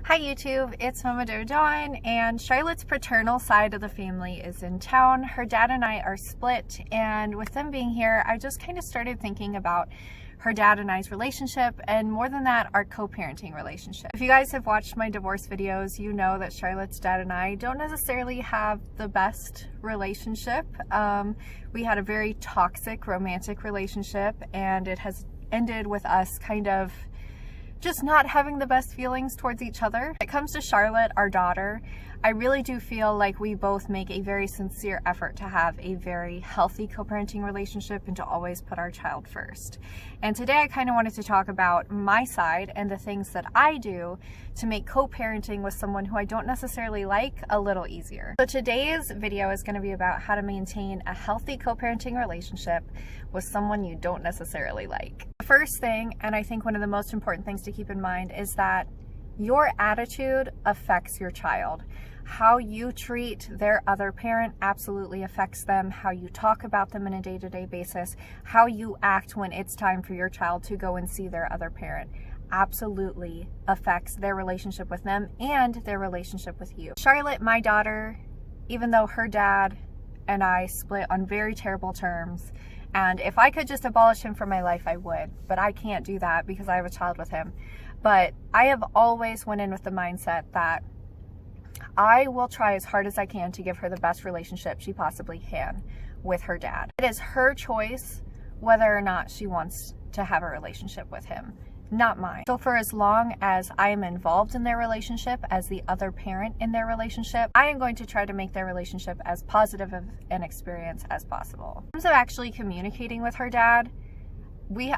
Hi YouTube, it's Mama Doe Dawn, and Charlotte's paternal side of the family is in town. Her dad and I are split, and with them being here, I just kind of started thinking about her dad and I's relationship, and more than that, our co-parenting relationship. If you guys have watched my divorce videos, you know that Charlotte's dad and I don't necessarily have the best relationship. We had a very toxic romantic relationship, and it has ended with us kind of just not having the best feelings towards each other. When it comes to Charlotte, our daughter, I really do feel like we both make a very sincere effort to have a very healthy co-parenting relationship and to always put our child first. And today I kind of wanted to talk about my side and the things that I do to make co-parenting with someone who I don't necessarily like a little easier. So today's video is going to be about how to maintain a healthy co-parenting relationship with someone you don't necessarily like. The first thing, and I think one of the most important things to keep in mind, is that your attitude affects your child. How you treat their other parent absolutely affects them. How you talk about them on a day-to-day basis, how you act when it's time for your child to go and see their other parent, absolutely affects their relationship with them and their relationship with you. Charlotte, my daughter, even though her dad and I split on very terrible terms, and if I could just abolish him from my life, I would, but I can't do that because I have a child with him. But I have always went in with the mindset that I will try as hard as I can to give her the best relationship she possibly can with her dad. It is her choice whether or not she wants to have a relationship with him, not mine. So for as long as I am involved in their relationship as the other parent in their relationship, I am going to try to make their relationship as positive of an experience as possible. In terms of actually communicating with her dad,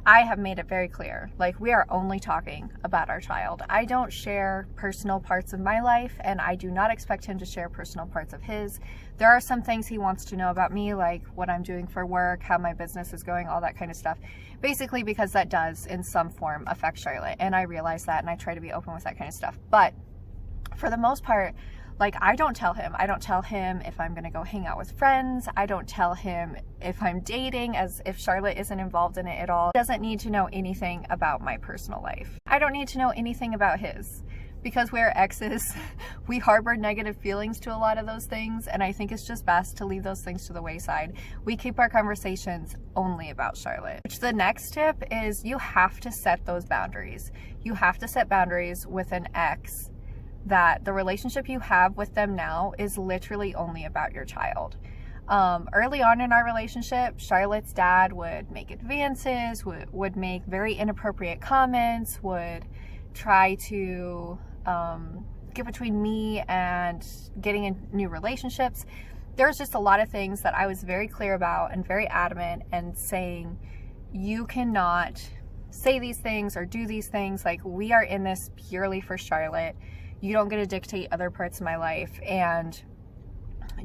I have made it very clear, like, we are only talking about our child. I don't share personal parts of my life, and I do not expect him to share personal parts of his. There are some things he wants to know about me, like what I'm doing for work, how my business is going, all that kind of stuff. Basically because that does, in some form, affect Charlotte, and I realize that, and I try to be open with that kind of stuff. But for the most part, like, I don't tell him if I'm gonna go hang out with friends. I don't tell him if I'm dating, as if Charlotte isn't involved in it at all. He doesn't need to know anything about my personal life. I don't need to know anything about his, because we're exes. We harbor negative feelings to a lot of those things, and I think it's just best to leave those things to the wayside. We keep our conversations only about Charlotte. Which, the next tip is, you have to set those boundaries. You have to set boundaries with an ex that the relationship you have with them now is literally only about your child. Early on in our relationship, Charlotte's dad would make advances, would make very inappropriate comments, would try to get between me and getting in new relationships. There's just a lot of things that I was very clear about and very adamant and saying, you cannot say these things or do these things. Like, we are in this purely for Charlotte. You don't get to dictate other parts of my life, and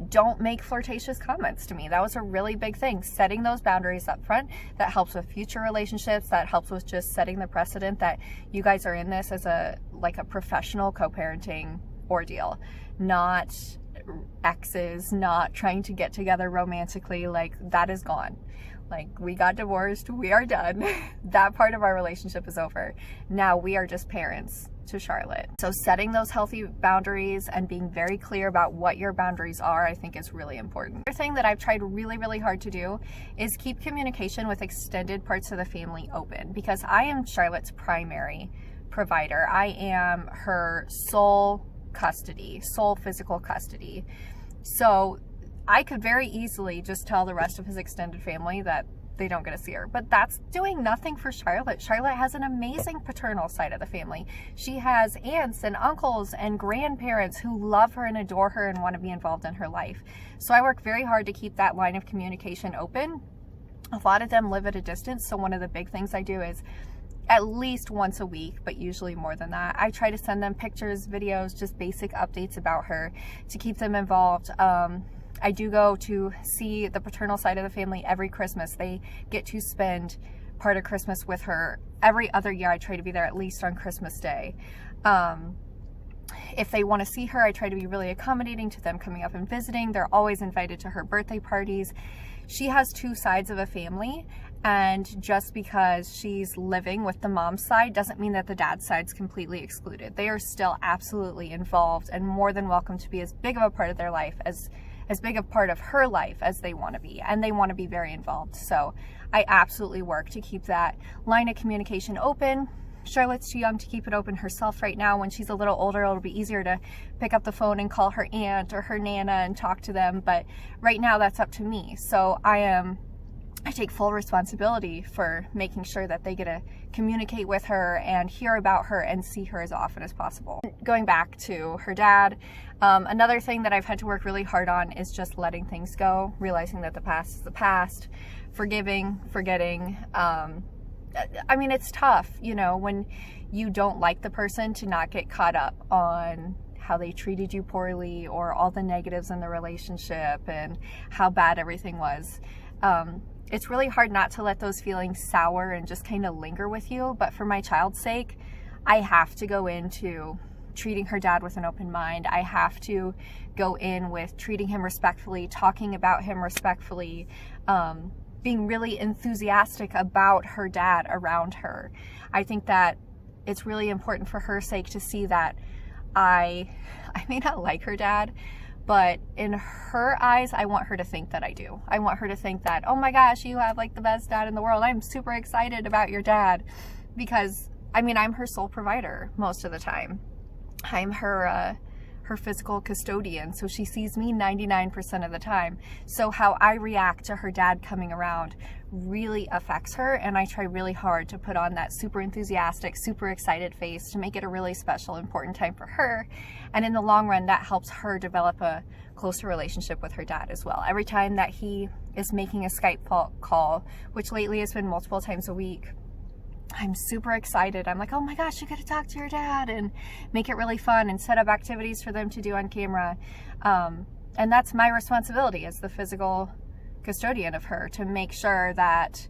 don't make flirtatious comments to me. That was a really big thing. Setting those boundaries up front, that helps with future relationships, that helps with just setting the precedent that you guys are in this as a professional co-parenting ordeal, not exes, not trying to get together romantically. Like, that is gone. Like, we got divorced, we are done. That part of our relationship is over. Now we are just parents to Charlotte. So setting those healthy boundaries and being very clear about what your boundaries are, I think, is really important. Another thing that I've tried really, really hard to do is keep communication with extended parts of the family open, because I am Charlotte's primary provider. I am her sole physical custody. So I could very easily just tell the rest of his extended family that they don't get to see her, but that's doing nothing for Charlotte. Charlotte has an amazing paternal side of the family. She has aunts and uncles and grandparents who love her and adore her and want to be involved in her life. So I work very hard to keep that line of communication open. A lot of them live at a distance, so one of the big things I do is at least once a week, but usually more than that, I try to send them pictures, videos, just basic updates about her to keep them involved. I do go to see the paternal side of the family every Christmas. They get to spend part of Christmas with her. Every other year I try to be there at least on Christmas Day. If they want to see her, I try to be really accommodating to them coming up and visiting. They're always invited to her birthday parties. She has two sides of a family, And just because she's living with the mom's side doesn't mean that the dad's side's completely excluded. They are still absolutely involved and more than welcome to be as big of a part of their life, as big a part of her life as they want to be. And they want to be very involved. So I absolutely work to keep that line of communication open. Charlotte's too young to keep it open herself right now. When she's a little older, it'll be easier to pick up the phone and call her aunt or her nana and talk to them. But right now that's up to me. So I take full responsibility for making sure that they get to communicate with her and hear about her and see her as often as possible. Going back to her dad, another thing that I've had to work really hard on is just letting things go, realizing that the past is the past, forgiving, forgetting. I mean, it's tough, you know, when you don't like the person, to not get caught up on how they treated you poorly or all the negatives in the relationship and how bad everything was. It's really hard not to let those feelings sour and just kind of linger with you. But for my child's sake, I have to go into treating her dad with an open mind. I have to go in with treating him respectfully, talking about him respectfully, being really enthusiastic about her dad around her. I think that it's really important for her sake to see that I may not like her dad, but in her eyes, I want her to think that I do. I want her to think that, oh my gosh, you have like the best dad in the world. I'm super excited about your dad. Because, I mean, I'm her sole provider most of the time. I'm her physical custodian, so she sees me 99% of the time. So how I react to her dad coming around really affects her, and I try really hard to put on that super enthusiastic, super excited face to make it a really special, important time for her. And in the long run, that helps her develop a closer relationship with her dad as well. Every time that he is making a Skype call, which lately has been multiple times a week, I'm super excited. I'm like, oh my gosh, you get to talk to your dad, and make it really fun and set up activities for them to do on camera. And that's my responsibility as the physical custodian of her, to make sure that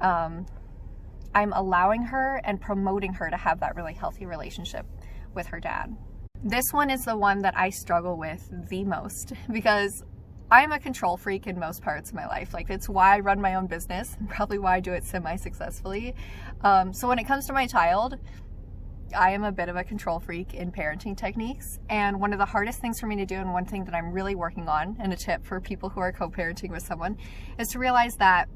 I'm allowing her and promoting her to have that really healthy relationship with her dad. This one is the one that I struggle with the most, because I'm a control freak in most parts of my life. Like, it's why I run my own business, and probably why I do it semi-successfully. So when it comes to my child, I am a bit of a control freak in parenting techniques. And one of the hardest things for me to do, and one thing that I'm really working on, and a tip for people who are co-parenting with someone, is to realize that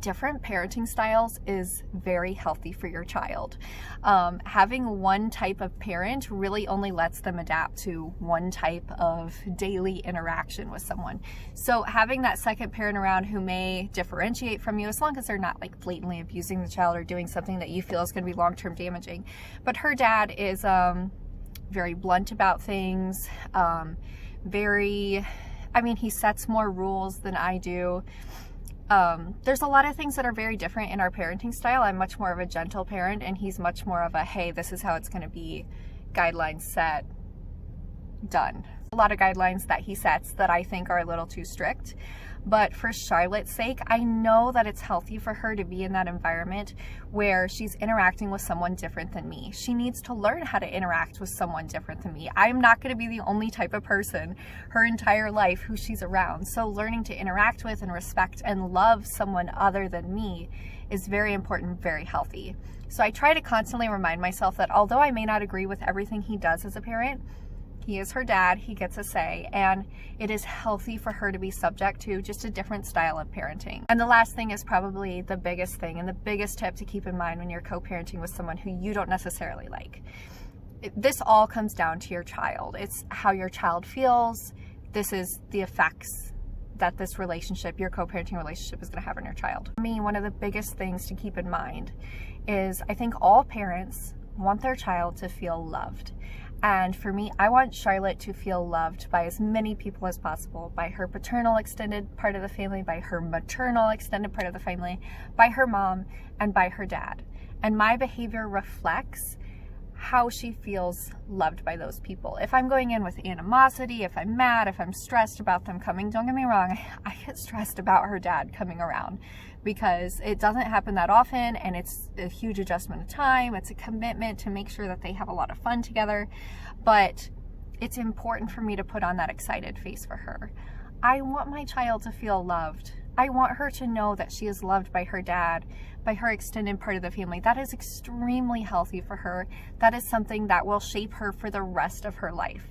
different parenting styles is very healthy for your child. Having one type of parent really only lets them adapt to one type of daily interaction with someone. So having that second parent around who may differentiate from you, as long as they're not like blatantly abusing the child or doing something that you feel is going to be long-term damaging. But her dad is very blunt about things, he sets more rules than I do. There's a lot of things that are very different in our parenting style. I'm much more of a gentle parent, and he's much more of a, hey, this is how it's going to be, guidelines set, done. A lot of guidelines that he sets that I think are a little too strict. But for Charlotte's sake, I know that it's healthy for her to be in that environment where she's interacting with someone different than me. She needs to learn how to interact with someone different than me. I'm not going to be the only type of person her entire life who she's around. So learning to interact with and respect and love someone other than me is very important, very healthy. So I try to constantly remind myself that although I may not agree with everything he does as a parent, he is her dad, he gets a say, and it is healthy for her to be subject to just a different style of parenting. And the last thing is probably the biggest thing and the biggest tip to keep in mind when you're co-parenting with someone who you don't necessarily like. This all comes down to your child. It's how your child feels. This is the effects that this relationship, your co-parenting relationship, is going to have on your child. For me, one of the biggest things to keep in mind is I think all parents want their child to feel loved. And for me, I want Charlotte to feel loved by as many people as possible, by her paternal extended part of the family, by her maternal extended part of the family, by her mom, and by her dad. And my behavior reflects how she feels loved by those people. If I'm going in with animosity, if I'm mad, if I'm stressed about them coming, don't get me wrong, I get stressed about her dad coming around, because it doesn't happen that often, and it's a huge adjustment of time. It's a commitment to make sure that they have a lot of fun together, but it's important for me to put on that excited face for her. I want my child to feel loved I want her to know that she is loved by her dad, by her extended part of the family. That is extremely healthy for her. That is something that will shape her for the rest of her life.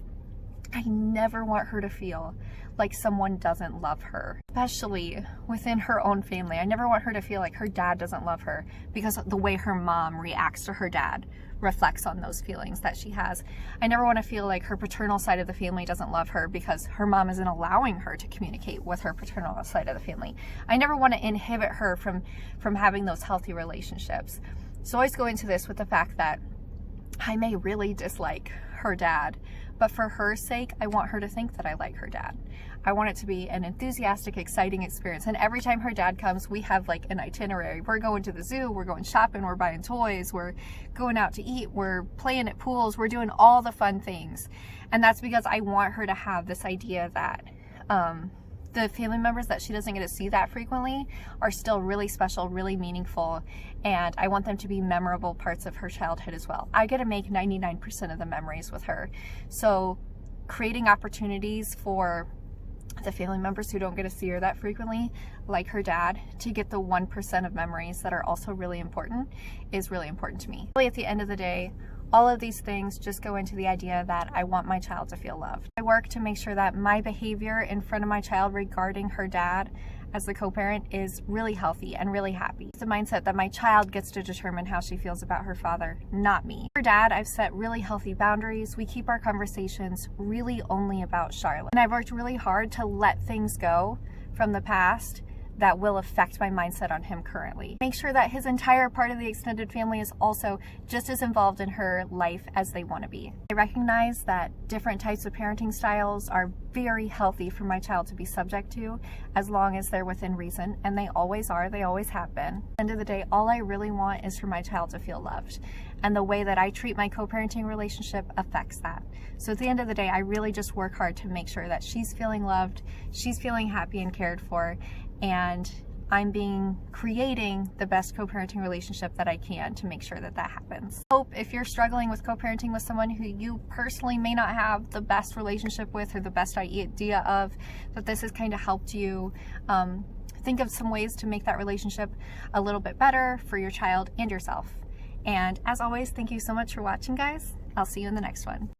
I never want her to feel like someone doesn't love her, especially within her own family. I never want her to feel like her dad doesn't love her because the way her mom reacts to her dad reflects on those feelings that she has. I never want to feel like her paternal side of the family doesn't love her because her mom isn't allowing her to communicate with her paternal side of the family. I never want to inhibit her from having those healthy relationships. So I always go into this with the fact that I may really dislike her dad, but for her sake, I want her to think that I like her dad. I want it to be an enthusiastic, exciting experience. And every time her dad comes, we have like an itinerary. We're going to the zoo, we're going shopping, we're buying toys, we're going out to eat, we're playing at pools, we're doing all the fun things. And that's because I want her to have this idea that the family members that she doesn't get to see that frequently are still really special, really meaningful, and I want them to be memorable parts of her childhood as well. I get to make 99% of the memories with her. So creating opportunities for the family members who don't get to see her that frequently, like her dad, to get the 1% of memories that are also really important is really important to me. Really, at the end of the day, all of these things just go into the idea that I want my child to feel loved. I work to make sure that my behavior in front of my child regarding her dad as the co-parent is really healthy and really happy. It's the mindset that my child gets to determine how she feels about her father, not me. For dad, I've set really healthy boundaries. We keep our conversations really only about Charlotte. And I've worked really hard to let things go from the past that will affect my mindset on him currently. Make sure that his entire part of the extended family is also just as involved in her life as they want to be. I recognize that different types of parenting styles are very healthy for my child to be subject to, as long as they're within reason, and they always are, they always have been. At the end of the day, all I really want is for my child to feel loved, and the way that I treat my co-parenting relationship affects that. So at the end of the day, I really just work hard to make sure that she's feeling loved, she's feeling happy and cared for, and I'm creating the best co-parenting relationship that I can to make sure that that happens. I hope if you're struggling with co-parenting with someone who you personally may not have the best relationship with or the best idea of, that this has kind of helped you think of some ways to make that relationship a little bit better for your child and yourself. And as always, thank you so much for watching, guys. I'll see you in the next one.